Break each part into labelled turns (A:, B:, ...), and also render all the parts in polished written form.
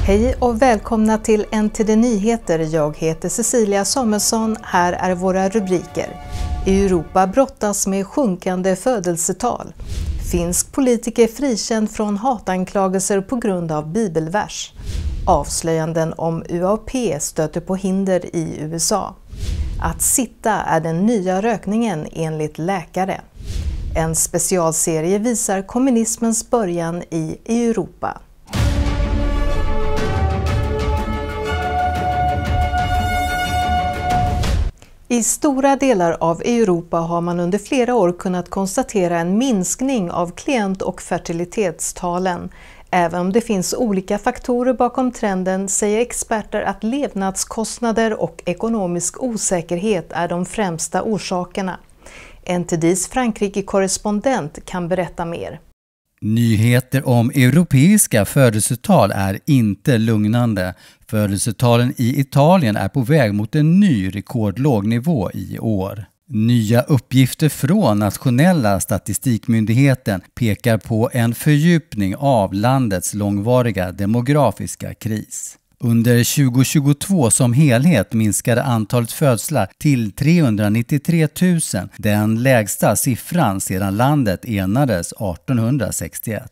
A: Hej och välkomna till Ntd Nyheter. Jag heter Cecilia Samuelsson. Här är våra rubriker. Europa brottas med sjunkande födelsetal. Finsk politiker frikänd från hatanklagelser på grund av bibelvers. Avslöjanden om UAP stöter på hinder i USA. Att sitta är den nya rökningen enligt läkare. En specialserie visar kommunismens början i Europa. I stora delar av Europa har man under flera år kunnat konstatera en minskning av klient- och fertilitetstalen. Även om det finns olika faktorer bakom trenden säger experter att levnadskostnader och ekonomisk osäkerhet är de främsta orsakerna. Ntd:s Frankrike-korrespondent kan berätta mer.
B: Nyheter om europeiska födelsetal är inte lugnande. Födelsetalen i Italien är på väg mot en ny rekordlåg nivå i år. Nya uppgifter från nationella statistikmyndigheten pekar på en fördjupning av landets långvariga demografiska kris. Under 2022 som helhet minskade antalet födslar till 393 000, den lägsta siffran sedan landet enades 1861.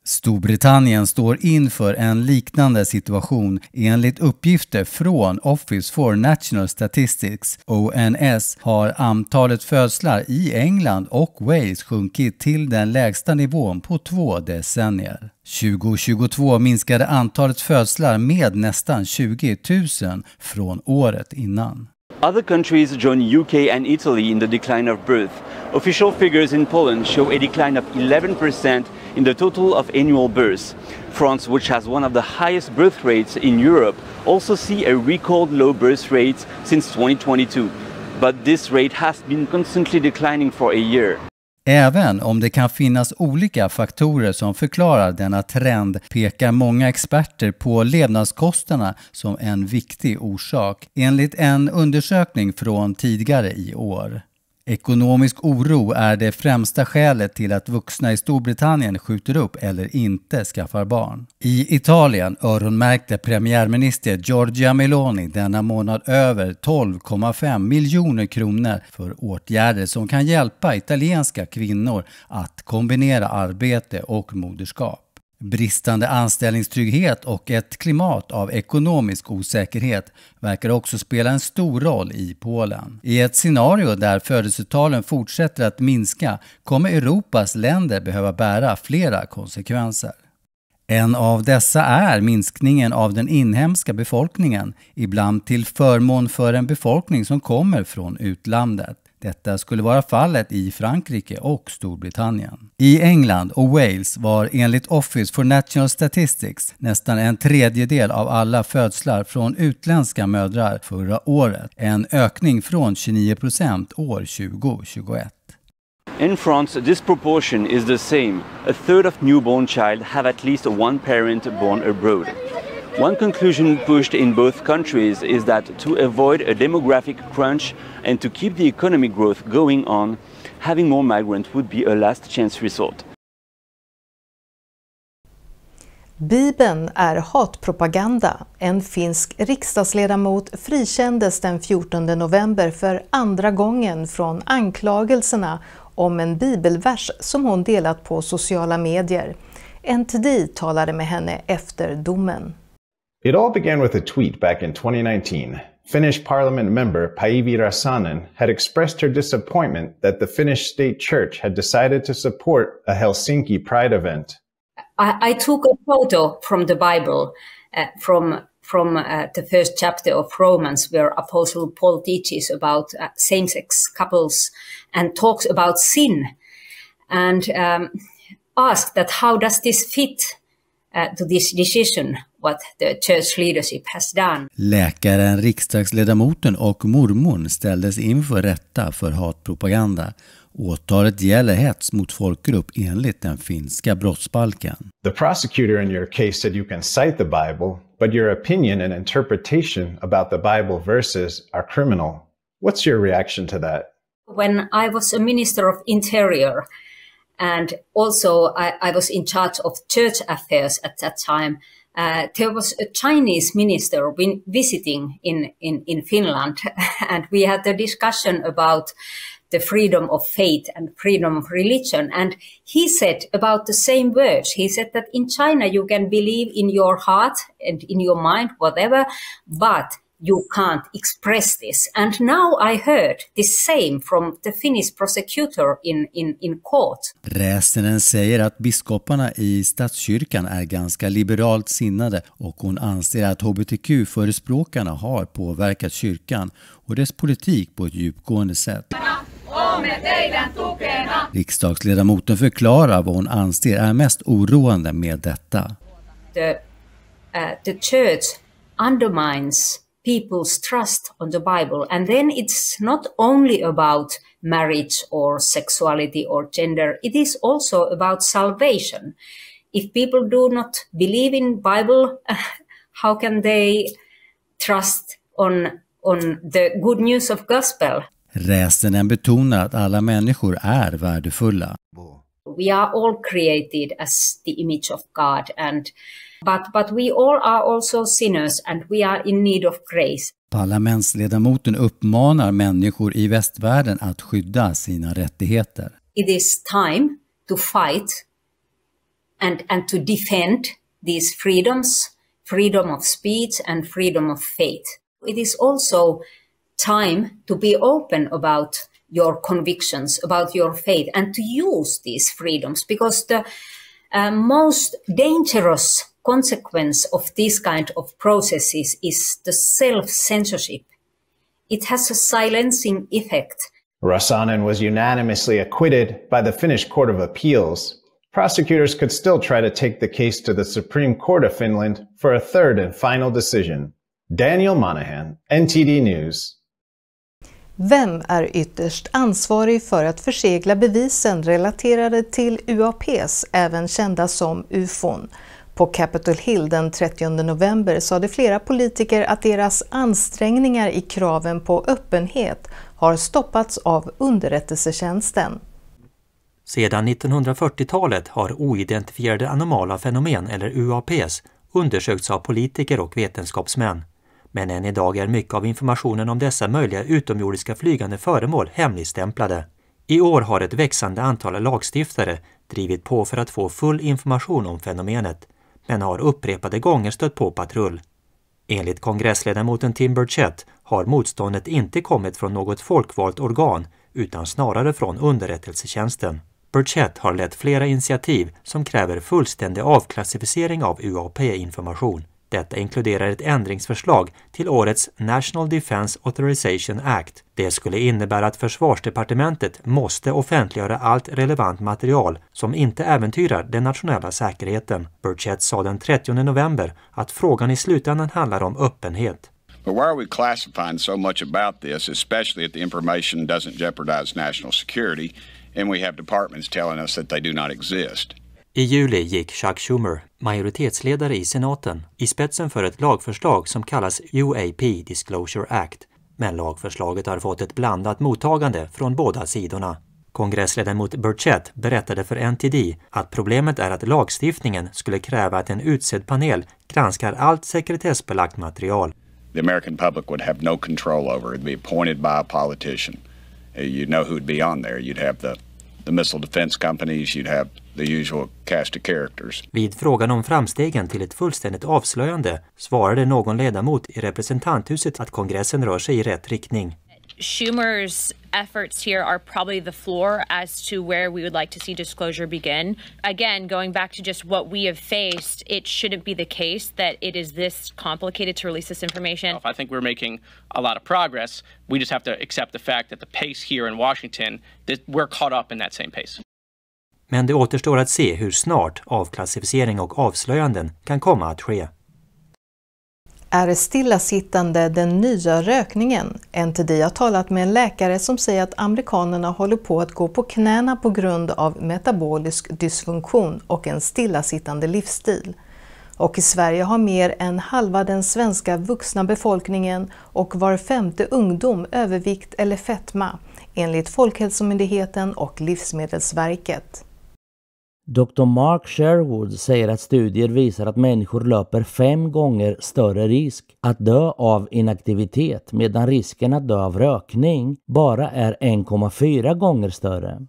B: Storbritannien står inför en liknande situation. Enligt uppgifter från Office for National Statistics, ONS, har antalet födslar i England och Wales sjunkit till den lägsta nivån på 2 decennier. 2022 minskade antalet födslar med nästan 20 000 från året innan.
C: Other countries join UK and Italy in the decline of birth. Official figures in Poland show a decline of 11% in the total of annual births. France, which has one of the highest birth rates in Europe, also see a record low birth rate since 2022. But this rate has been constantly declining for a year.
B: Även om det kan finnas olika faktorer som förklarar denna trend pekar många experter på levnadskostnaderna som en viktig orsak, enligt en undersökning från tidigare i år. Ekonomisk oro är det främsta skälet till att vuxna i Storbritannien skjuter upp eller inte skaffar barn. I Italien öronmärkte premiärminister Giorgia Meloni denna månad över 12,5 miljoner kronor för åtgärder som kan hjälpa italienska kvinnor att kombinera arbete och moderskap. Bristande anställningstrygghet och ett klimat av ekonomisk osäkerhet verkar också spela en stor roll i Polen. I ett scenario där födelsetalen fortsätter att minska kommer Europas länder behöva bära flera konsekvenser. En av dessa är minskningen av den inhemska befolkningen, ibland till förmån för en befolkning som kommer från utlandet. Detta skulle vara fallet i Frankrike och Storbritannien. I England och Wales var enligt Office for National Statistics nästan en tredjedel av alla födslar från utländska mödrar förra året. En ökning från 29% år 2021.
C: In France, this proportion is the same. A third of newborn child have at least one parent born abroad. One conclusion pushed in both countries is that to avoid a demographic crunch and to keep the economic growth going on, having more migrants would be a last chance resort.
A: Bibeln är hatpropaganda. En finsk riksdagsledamot frikändes den 14 november för andra gången från anklagelserna om en bibelvers som hon delat på sociala medier. Ntd talade med henne efter domen.
D: It all began with a tweet back in 2019. Finnish parliament member Päivi Räsänen had expressed her disappointment that the Finnish state church had decided to support a Helsinki Pride event.
E: I took a photo from the Bible, from the first chapter of Romans, where Apostle Paul teaches about same-sex couples and talks about sin, and asked that how does this fit to this decision what the church leadership has done.
B: Läkaren, riksdagsledamoten och mormon ställdes inför rätta för hatpropaganda. Åtalet gäller hets mot folkgrupp enligt den finska brottsbalken.
D: The prosecutor in your case said you can cite the Bible, but your opinion and interpretation about the Bible verses are criminal. What's your reaction to that?
E: When I was a minister of interior, and also I was in charge of church affairs at that time, There was a Chinese minister visiting in Finland, and we had a discussion about the freedom of faith and freedom of religion. And he said about the same words. He said that in China you can believe in your heart and in your mind, whatever, but you can't express this. And now I heard the same from the Finnish prosecutor in court.
B: Räsenen säger att biskoparna i statskyrkan är ganska liberalt sinnade och hon anser att hbtq-förespråkarna har påverkat kyrkan och dess politik på ett djupgående sätt. Riksdagsledamoten förklarar vad hon anser är mest oroande med detta.
E: The church undermines people's trust on the Bible. And then it's not only about marriage or sexuality or gender. It is also about salvation. If people do not believe in Bible, how can they trust on the good news of gospel?
B: Räsenen betonar att alla människor är värdefulla.
E: We are all created as the image of God, but we all are also sinners and we are in need of grace.
B: Parlamentsledamoten uppmanar människor i västvärlden att skydda sina rättigheter.
E: It is time to fight and to defend these freedoms, freedom of speech and freedom of faith. It is also time to be open about your convictions, about your faith, and to use these freedoms, because the most dangerous consequence of this kind of processes is the self-censorship. It has a silencing effect.
D: Räsänen was unanimously acquitted by the Finnish Court of Appeals. Prosecutors could still try to take the case to the Supreme Court of Finland for a third and final decision. Daniel Monahan, Ntd News.
A: Vem är ytterst ansvarig för att försegla bevisen relaterade till UAPs, även kända som UFOn? På Capitol Hill den 30 november sade flera politiker att deras ansträngningar i kraven på öppenhet har stoppats av underrättelsetjänsten.
F: Sedan 1940-talet har oidentifierade anomala fenomen, eller UAPs, undersökts av politiker och vetenskapsmän. Men än idag är mycket av informationen om dessa möjliga utomjordiska flygande föremål hemligstämplade. I år har ett växande antal lagstiftare drivit på för att få full information om fenomenet, men har upprepade gånger stött på patrull. Enligt kongressledamoten Tim Burchett har motståndet inte kommit från något folkvalt organ utan snarare från underrättelsetjänsten. Burchett har lett flera initiativ som kräver fullständig avklassificering av UAP-information. Detta inkluderar ett ändringsförslag till årets National Defense Authorization Act. Det skulle innebära att försvarsdepartementet måste offentliggöra allt relevant material som inte äventyrar den nationella säkerheten. Burchett sa den 30 november att frågan i slutändan handlar om öppenhet.
G: But why are we classifying so much about this, especially if the information doesn't jeopardize national security and we have departments telling us that they do not exist?
F: I juli gick Chuck Schumer, majoritetsledare i senaten, i spetsen för ett lagförslag som kallas UAP Disclosure Act. Men lagförslaget har fått ett blandat mottagande från båda sidorna. Kongressledamot Burchett berättade för NTD att problemet är att lagstiftningen skulle kräva att en utsedd panel granskar allt sekretessbelagt material.
G: The American public would have no control over it. It'd be appointed by a politician. You'd know who'd be on there. You'd have the missile defense companies, you'd have the usual cast of characters.
F: Vid frågan om framstegen till ett fullständigt avslöjande svarade någon ledamot i representanthuset att kongressen rör sig i rätt riktning.
H: Schumer's efforts here are probably the floor as to where we would like to see disclosure begin. Again, going back to just what we have faced, it shouldn't be the case that it is this complicated to release this information.
I: I think we're making a lot of progress. We just have to accept the fact that the pace here in Washington, that we're caught up in that same pace.
F: Men det återstår att se hur snart avklassificering och avslöjanden kan komma att ske.
A: Är stillasittande den nya rökningen? Ntd har talat med en läkare som säger att amerikanerna håller på att gå på knäna på grund av metabolisk dysfunktion och en stillasittande livsstil. Och i Sverige har mer än halva den svenska vuxna befolkningen och var femte ungdom övervikt eller fetma, enligt Folkhälsomyndigheten och Livsmedelsverket.
J: Dr. Mark Sherwood säger att studier visar att människor löper 5 gånger större risk att dö av inaktivitet, medan risken att dö av rökning bara är 1,4 gånger större.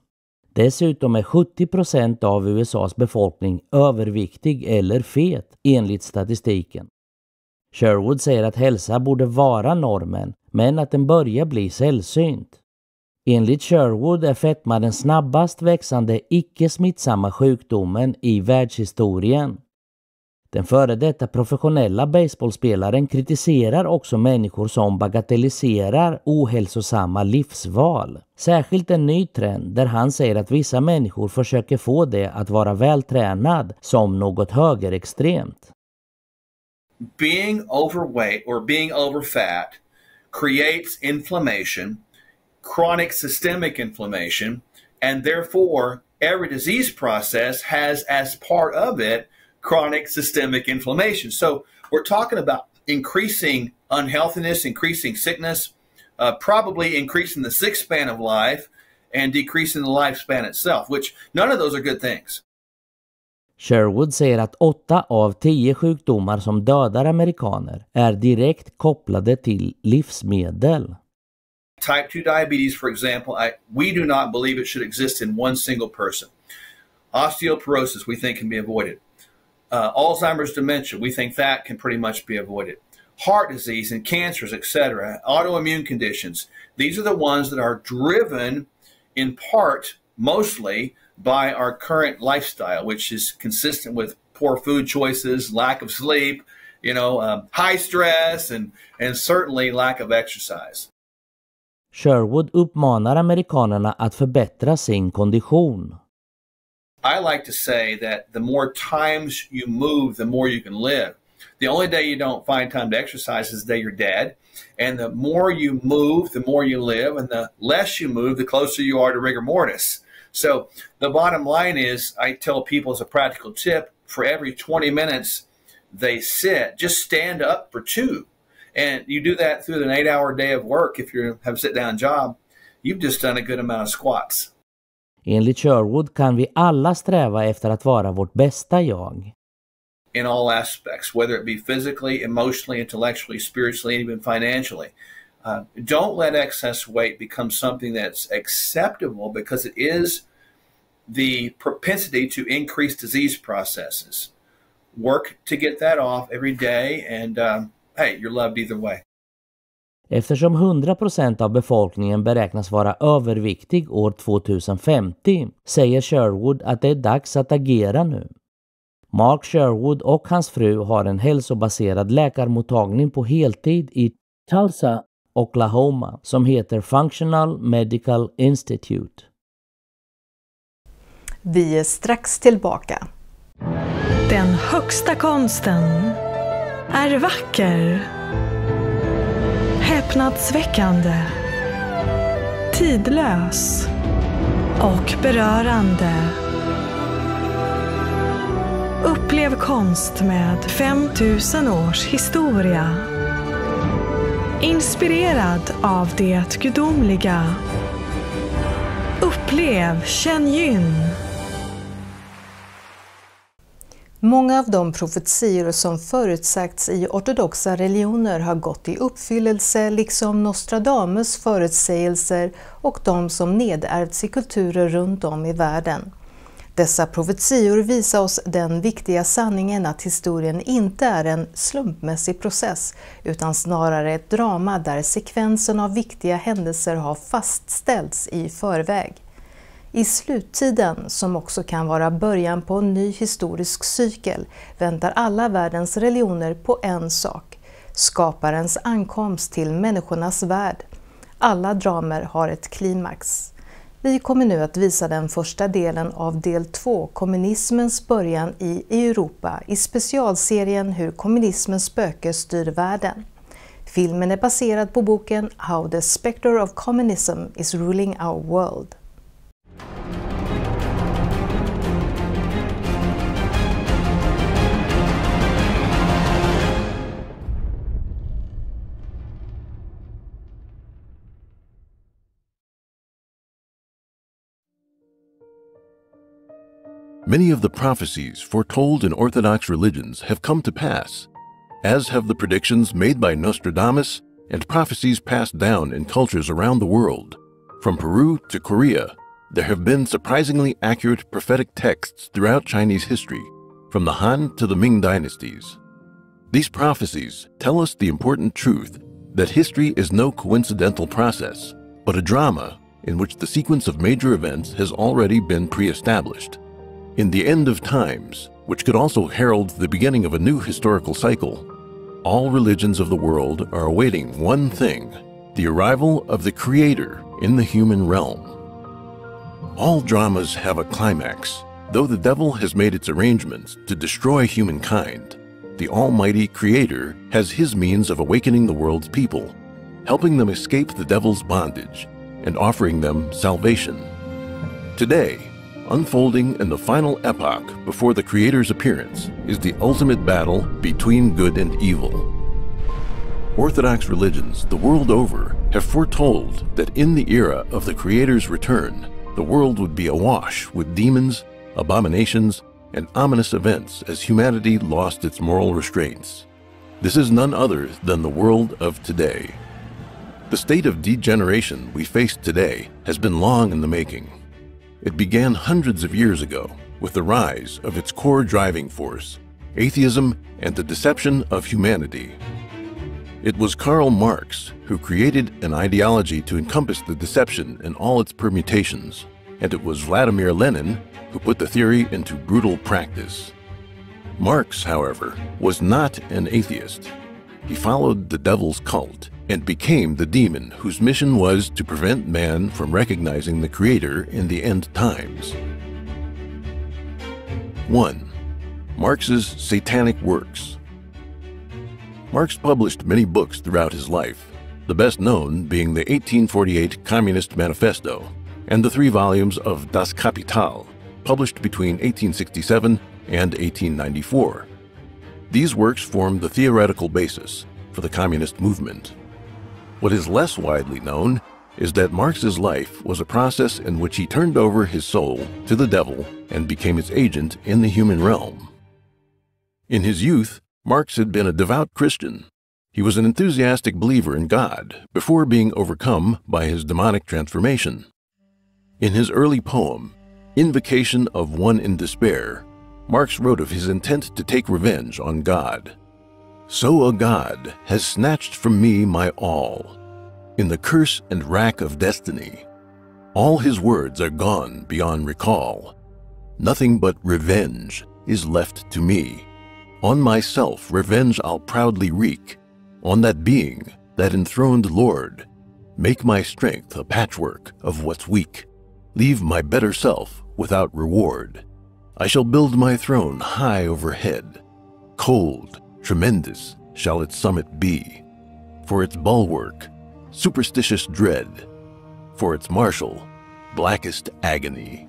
J: Dessutom är 70% av USAs befolkning överviktig eller fet enligt statistiken. Sherwood säger att hälsa borde vara normen, men att den börjar bli sällsynt. Enligt Sherwood är fetma den snabbast växande icke-smittsamma sjukdomen i världshistorien. Den före detta professionella baseballspelaren kritiserar också människor som bagatelliserar ohälsosamma livsval. Särskilt en ny trend där han säger att vissa människor försöker få det att vara vältränad som något högerextremt.
K: Being overweight or being overfat creates inflammation, chronic systemic inflammation, and therefore every disease process has as part of it chronic systemic inflammation. So we're talking about increasing unhealthiness, increasing sickness, probably increasing the sick span of life and decreasing the lifespan itself, which none of those are good things.
J: Sherwood säger att 8 av 10 sjukdomar som dödar amerikaner är direkt kopplade till livsmedel.
K: Type 2 diabetes, for example, we do not believe it should exist in one single person. Osteoporosis we think can be avoided. Alzheimer's dementia, we think that can pretty much be avoided. Heart disease and cancers, etc., autoimmune conditions, these are the ones that are driven in part, mostly, by our current lifestyle, which is consistent with poor food choices, lack of sleep, high stress, and certainly lack of exercise.
J: Sherwood uppmanar amerikanerna att förbättra sin kondition.
K: I like to say that the more times you move, the more you can live. The only day you don't find time to exercise is the day you're dead. And the more you move, the more you live. And the less you move, the closer you are to rigor mortis. So the bottom line is, I tell people as a practical tip, for every 20 minutes they sit, just stand up for 2. And you do that through an 8-hour day of work. If you have a sit-down job, you've just done a good amount of squats.
J: Enligt Sherwood kan vi alla sträva efter att vara vårt bästa jag.
K: In all aspects, whether it be physically, emotionally, intellectually, spiritually, and even financially. Don't let excess weight become something that's acceptable, because it is the propensity to increase disease processes. Work to get that off every day, and hey, you're loved either way.
J: Eftersom 100% av befolkningen beräknas vara överviktig år 2050 säger Sherwood att det är dags att agera nu. Mark Sherwood och hans fru har en hälsobaserad läkarmottagning på heltid i Tulsa, Oklahoma, som heter Functional Medical Institute.
A: Vi är strax tillbaka.
L: Den högsta konsten är vacker, häpnadsväckande, tidlös och berörande. Upplev konst med 5000 års historia. Inspirerad av det gudomliga. Upplev Gan Jing.
A: Många av de profetior som förutsagts i ortodoxa religioner har gått i uppfyllelse, liksom Nostradamus förutsägelser och de som nedärvts i kulturer runt om i världen. Dessa profetior visar oss den viktiga sanningen att historien inte är en slumpmässig process, utan snarare ett drama där sekvensen av viktiga händelser har fastställts i förväg. I sluttiden, som också kan vara början på en ny historisk cykel, väntar alla världens religioner på en sak: skaparens ankomst till människornas värld. Alla dramer har ett klimax. Vi kommer nu att visa den första delen av del 2, kommunismens början i Europa, i specialserien Hur kommunismens spöke styr världen. Filmen är baserad på boken How the Spectre of Communism is Ruling Our World.
M: Many of the prophecies foretold in Orthodox religions have come to pass, as have the predictions made by Nostradamus and prophecies passed down in cultures around the world. From Peru to Korea, there have been surprisingly accurate prophetic texts throughout Chinese history, from the Han to the Ming dynasties. These prophecies tell us the important truth that history is no coincidental process, but a drama in which the sequence of major events has already been pre-established. In the end of times, which could also herald the beginning of a new historical cycle, all religions of the world are awaiting one thing: the arrival of the Creator in the human realm. All dramas have a climax. Though the devil has made its arrangements to destroy humankind, the Almighty Creator has His means of awakening the world's people, helping them escape the devil's bondage and offering them salvation. Today, unfolding in the final epoch before the Creator's appearance, is the ultimate battle between good and evil. Orthodox religions the world over have foretold that in the era of the Creator's return, the world would be awash with demons, abominations, and ominous events as humanity lost its moral restraints. This is none other than the world of today. The state of degeneration we face today has been long in the making. It began hundreds of years ago with the rise of its core driving force, atheism and the deception of humanity. It was Karl Marx who created an ideology to encompass the deception in all its permutations, and it was Vladimir Lenin who put the theory into brutal practice. Marx, however, was not an atheist. He followed the devil's cult and became the demon whose mission was to prevent man from recognizing the Creator in the end times. 1. Marx's satanic works. Marx published many books throughout his life, the best known being the 1848 Communist Manifesto and the 3 volumes of Das Kapital, published between 1867 and 1894. These works formed the theoretical basis for the communist movement. What is less widely known is that Marx's life was a process in which he turned over his soul to the devil and became its agent in the human realm. In his youth, Marx had been a devout Christian. He was an enthusiastic believer in God before being overcome by his demonic transformation. In his early poem, Invocation of One in Despair, Marx wrote of his intent to take revenge on God. So a God has snatched from me my all, in the curse and rack of destiny. All his words are gone beyond recall. Nothing but revenge is left to me. On myself revenge I'll proudly wreak, on that being, that enthroned Lord. Make my strength a patchwork of what's weak. Leave my better self without reward. I shall build my throne high overhead. Cold, tremendous shall its summit be. For its bulwark, superstitious dread. For its marshal, blackest agony.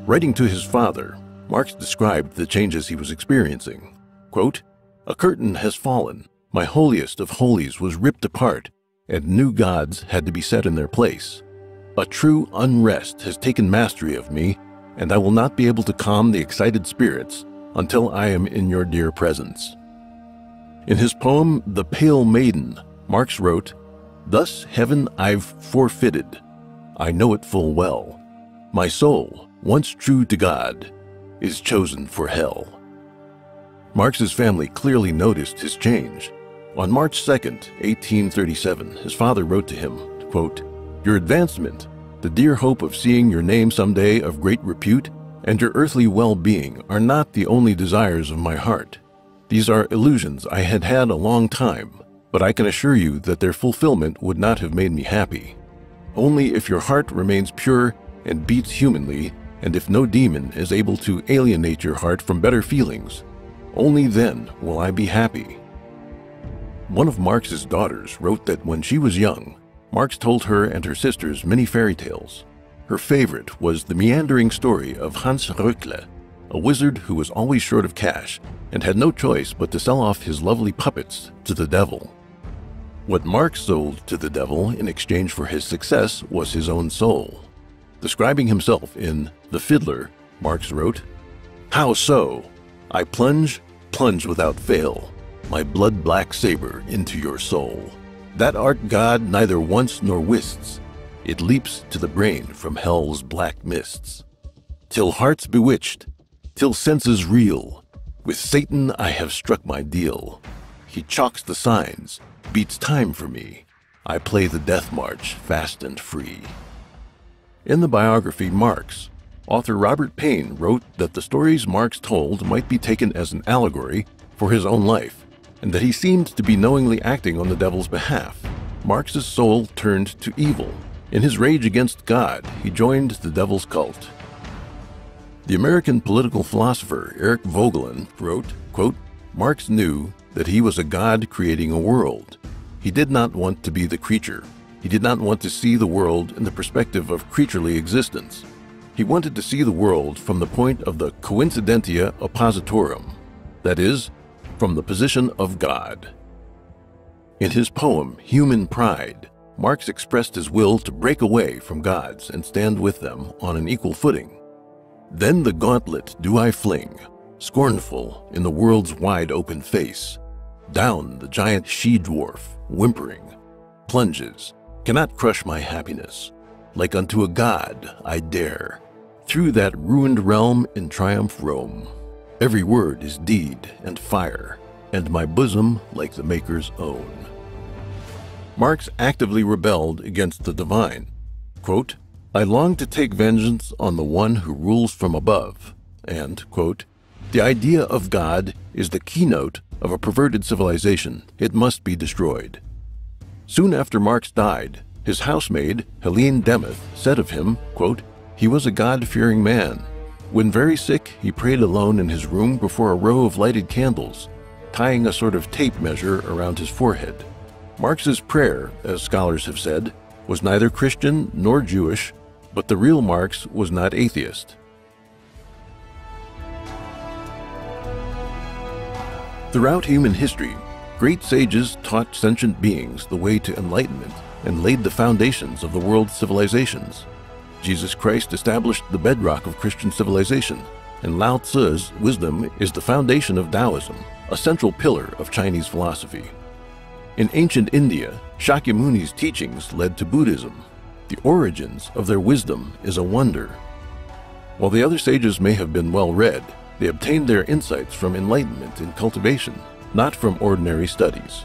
M: Writing to his father, Marx described the changes he was experiencing. Quote, "A curtain has fallen. My holiest of holies was ripped apart, and new gods had to be set in their place. A true unrest has taken mastery of me, and I will not be able to calm the excited spirits until I am in your dear presence." In his poem, The Pale Maiden, Marx wrote, "Thus heaven I've forfeited. I know it full well. My soul, once true to God, is chosen for hell." Marx's family clearly noticed his change. On March 2nd, 1837, his father wrote to him, quote, "Your advancement, the dear hope of seeing your name someday of great repute, and your earthly well-being are not the only desires of my heart. These are illusions I had had a long time, but I can assure you that their fulfillment would not have made me happy. Only if your heart remains pure and beats humanly, and if no demon is able to alienate your heart from better feelings, only then will I be happy." One of Marx's daughters wrote that when she was young, Marx told her and her sisters many fairy tales. Her favorite was the meandering story of Hans Röckle, a wizard who was always short of cash and had no choice but to sell off his lovely puppets to the devil. What Marx sold to the devil in exchange for his success was his own soul. Describing himself in The Fiddler, Marx wrote, "How so? I plunge without fail, my blood-black saber into your soul. That art God neither wants nor wists, it leaps to the brain from hell's black mists. Till hearts bewitched, till senses reel, with Satan I have struck my deal. He chalks the signs, beats time for me, I play the death march fast and free." In the biography Marx, author Robert Payne wrote that the stories Marx told might be taken as an allegory for his own life, and that he seemed to be knowingly acting on the devil's behalf. Marx's soul turned to evil. In his rage against God, he joined the devil's cult. The American political philosopher Eric Voegelin wrote, quote, "Marx knew that he was a God creating a world. He did not want to be the creature. He did not want to see the world in the perspective of creaturely existence. He wanted to see the world from the point of the coincidentia oppositorum, that is, from the position of God." In his poem, Human Pride, Marx expressed his will to break away from gods and stand with them on an equal footing. "Then the gauntlet do I fling, scornful in the world's wide open face. Down the giant she-dwarf, whimpering, plunges, cannot crush my happiness. Like unto a god I dare, through that ruined realm in triumph roam. Every word is deed and fire, and my bosom like the Maker's own." Marx actively rebelled against the divine. Quote, "I long to take vengeance on the one who rules from above," and, quote, "The idea of God is the keynote of a perverted civilization. It must be destroyed." Soon after Marx died, his housemaid, Helene Demuth, said of him, quote, "He was a God-fearing man. When very sick, he prayed alone in his room before a row of lighted candles, tying a sort of tape measure around his forehead." Marx's prayer, as scholars have said, was neither Christian nor Jewish, but the real Marx was not atheist. Throughout human history, great sages taught sentient beings the way to enlightenment and laid the foundations of the world's civilizations. Jesus Christ established the bedrock of Christian civilization, and Lao Tzu's wisdom is the foundation of Taoism, a central pillar of Chinese philosophy. In ancient India, Shakyamuni's teachings led to Buddhism. The origins of their wisdom is a wonder. While the other sages may have been well-read, they obtained their insights from enlightenment and cultivation, not from ordinary studies.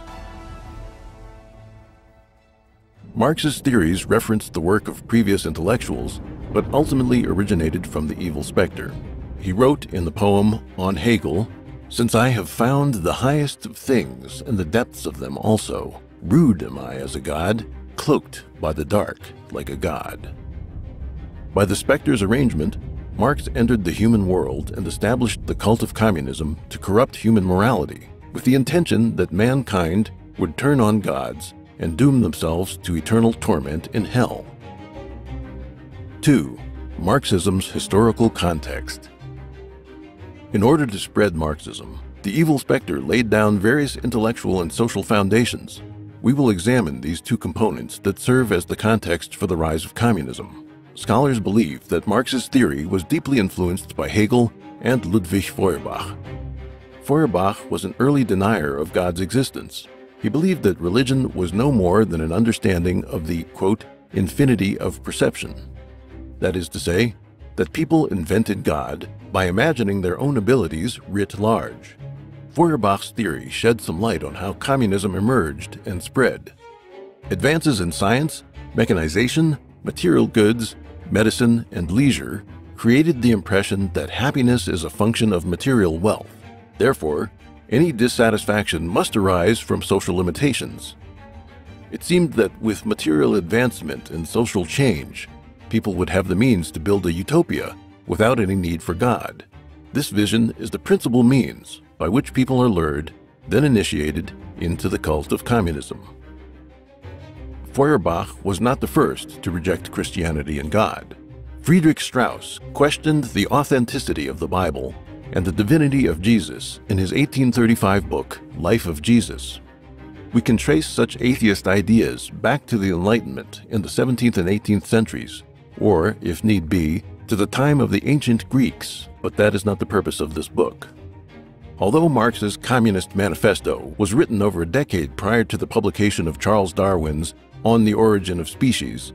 M: Marx's theories referenced the work of previous intellectuals, but ultimately originated from the evil specter. He wrote in the poem On Hegel, "Since I have found the highest of things and the depths of them also, rude am I as a god, cloaked by the dark like a god." By the specter's arrangement, Marx entered the human world and established the cult of communism to corrupt human morality, with the intention that mankind would turn on gods and doom themselves to eternal torment in hell. 2. Marxism's historical context. In order to spread Marxism, the evil specter laid down various intellectual and social foundations. We will examine these two components that serve as the context for the rise of communism. Scholars believe that Marx's theory was deeply influenced by Hegel and Ludwig Feuerbach. Feuerbach was an early denier of God's existence. He believed that religion was no more than an understanding of the, quote, infinity of perception. That is to say, that people invented God by imagining their own abilities writ large. Feuerbach's theory shed some light on how communism emerged and spread. Advances in science, mechanization, material goods, medicine, and leisure created the impression that happiness is a function of material wealth. Therefore, any dissatisfaction must arise from social limitations. It seemed that with material advancement and social change, people would have the means to build a utopia without any need for God. This vision is the principal means by which people are lured, then initiated into the cult of communism. Feuerbach was not the first to reject Christianity and God. Friedrich Strauss questioned the authenticity of the Bible and the divinity of Jesus in his 1835 book, Life of Jesus. We can trace such atheist ideas back to the Enlightenment in the 17th and 18th centuries, or, if need be, to the time of the ancient Greeks, but that is not the purpose of this book. Although Marx's Communist Manifesto was written over a decade prior to the publication of Charles Darwin's On the Origin of Species,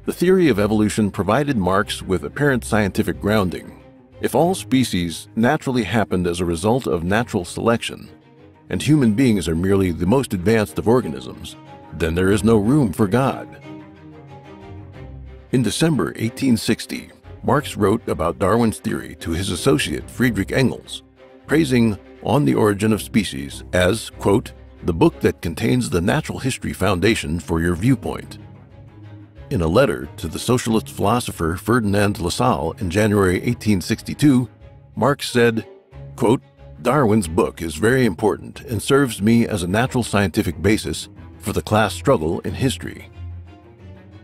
M: the theory of evolution provided Marx with apparent scientific grounding. If all species naturally happened as a result of natural selection, and human beings are merely the most advanced of organisms, then there is no room for God. In December 1860, Marx wrote about Darwin's theory to his associate Friedrich Engels, praising On the Origin of Species as, quote, the book that contains the natural history foundation for your viewpoint. In a letter to the socialist philosopher Ferdinand Lassalle in January 1862, Marx said, quote, Darwin's book is very important and serves me as a natural scientific basis for the class struggle in history.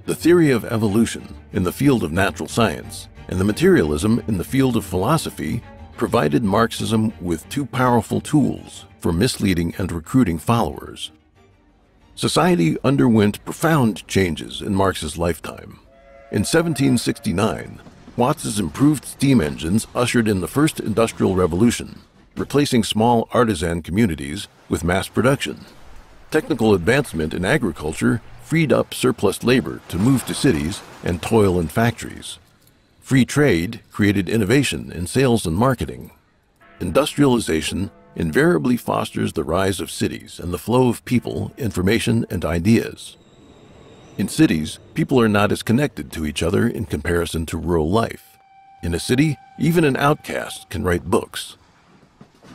M: The theory of evolution in the field of natural science and the materialism in the field of philosophy provided Marxism with two powerful tools for misleading and recruiting followers. Society underwent profound changes in Marx's lifetime. In 1769, Watts's improved steam engines ushered in the first industrial revolution, replacing small artisan communities with mass production. Technical advancement in agriculture freed up surplus labor to move to cities and toil in factories. Free trade created innovation in sales and marketing. Industrialization invariably fosters the rise of cities and the flow of people, information, and ideas. In cities, people are not as connected to each other in comparison to rural life. In a city, even an outcast can write books.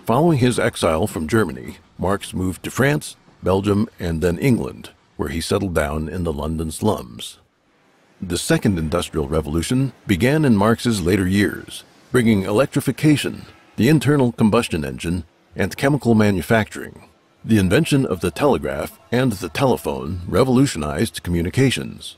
M: Following his exile from Germany, Marx moved to France, Belgium, and then England, where he settled down in the London slums. The Second Industrial Revolution began in Marx's later years, bringing electrification, the internal combustion engine, and chemical manufacturing. The invention of the telegraph and the telephone revolutionized communications.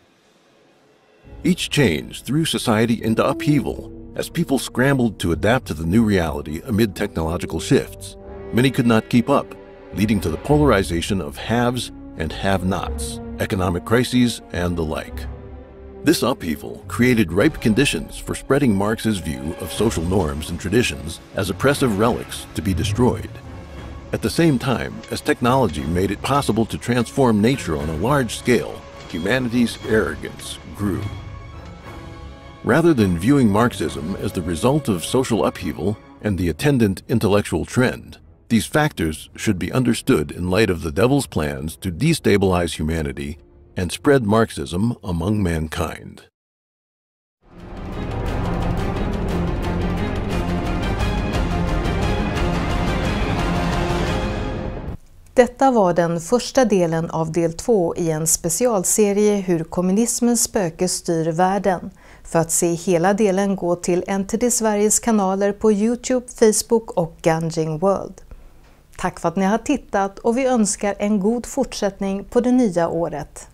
M: Each change threw society into upheaval as people scrambled to adapt to the new reality amid technological shifts. Many could not keep up, leading to the polarization of haves and have-nots, economic crises, and the like. This upheaval created ripe conditions for spreading Marx's view of social norms and traditions as oppressive relics to be destroyed. At the same time, as technology made it possible to transform nature on a large scale, humanity's arrogance grew. Rather than viewing Marxism as the result of social upheaval and the attendant intellectual trend, these factors should be understood in light of the devil's plans to destabilize humanity and spread Marxism among mankind.
A: Detta var den första delen av del 2 i en specialserie Hur kommunismens spöke styr världen. För att se hela delen gå till Ntd Sveriges kanaler på YouTube, Facebook och Gan Jing World. Tack för att ni har tittat och vi önskar en god fortsättning på det nya året.